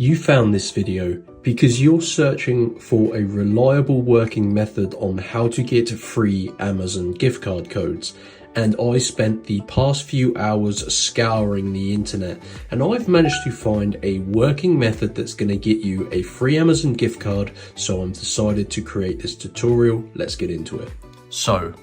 You found this video because you're searching for a reliable working method on how to get free Amazon gift card codes. And I spent the past few hours scouring the internet, and I've managed to find a working method that's going to get you a free Amazon gift card. So I'm decided to create this tutorial. Let's get into it. So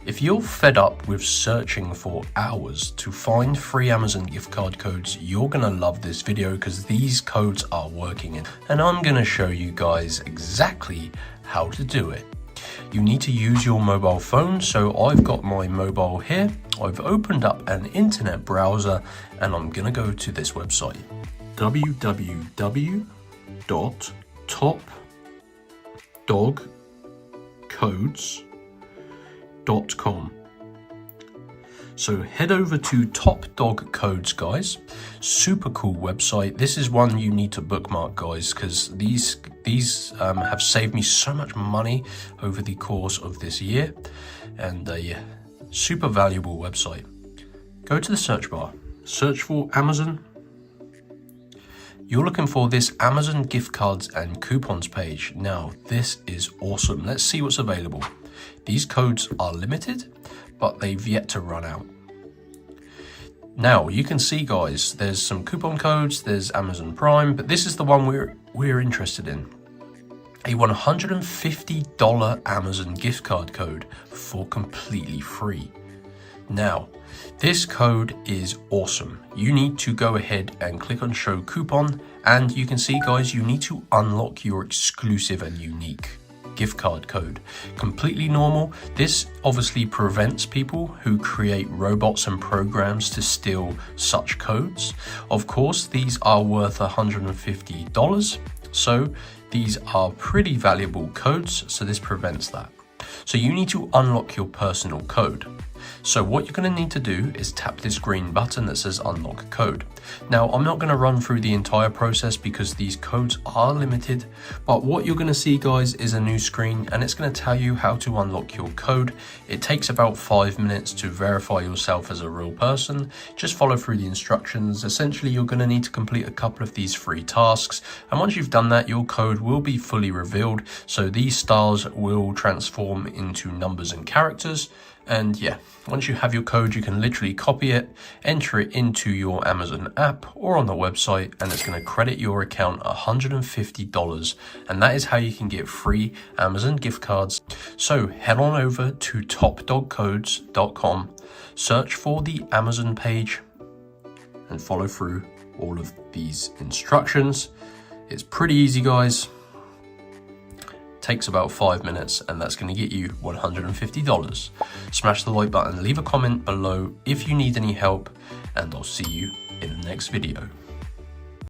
if you're fed up with searching for hours to find free Amazon gift card codes, you're going to love this video because these codes are working, and I'm going to show you guys exactly how to do it. You need to use your mobile phone, so I've got my mobile here. I've opened up an internet browser and I'm going to go to this website, www.topdogcodes.com. So head over to Top Dog Codes, guys. Super cool website. This is one you need to bookmark, guys, because these have saved me so much money over the course of this year, and a super valuable website. Go to the search bar, search for Amazon. You're looking for this Amazon gift cards and coupons page. Now, this is awesome. Let's see what's available. These codes are limited, but they've yet to run out. Now, you can see, guys, there's some coupon codes, there's Amazon Prime, but this is the one we're interested in. A $150 Amazon gift card code for completely free. Now, this code is awesome. You need to go ahead and click on show coupon, and you can see, guys, you need to unlock your exclusive and unique gift card code. Completely normal. This obviously prevents people who create robots and programs to steal such codes. Of course, these are worth $150, so these are pretty valuable codes, so this prevents that. So you need to unlock your personal code. So what you're going to need to do is tap this green button that says unlock code. Now, I'm not going to run through the entire process because these codes are limited, but what you're going to see, guys, is a new screen, and it's going to tell you how to unlock your code. It takes about 5 minutes to verify yourself as a real person. Just follow through the instructions. Essentially, you're going to need to complete a couple of these free tasks, and once you've done that, your code will be fully revealed. So these stars will transform into numbers and characters. And yeah, once you have your code, you can literally copy it, enter it into your Amazon app or on the website, and it's going to credit your account $150. And that is how you can get free Amazon gift cards. So head on over to topdogcodes.com, search for the Amazon page, and follow through all of these instructions. It's pretty easy, guys. Takes about 5 minutes, and that's going to get you $150. Smash the like button, leave a comment below if you need any help, and I'll see you in the next video.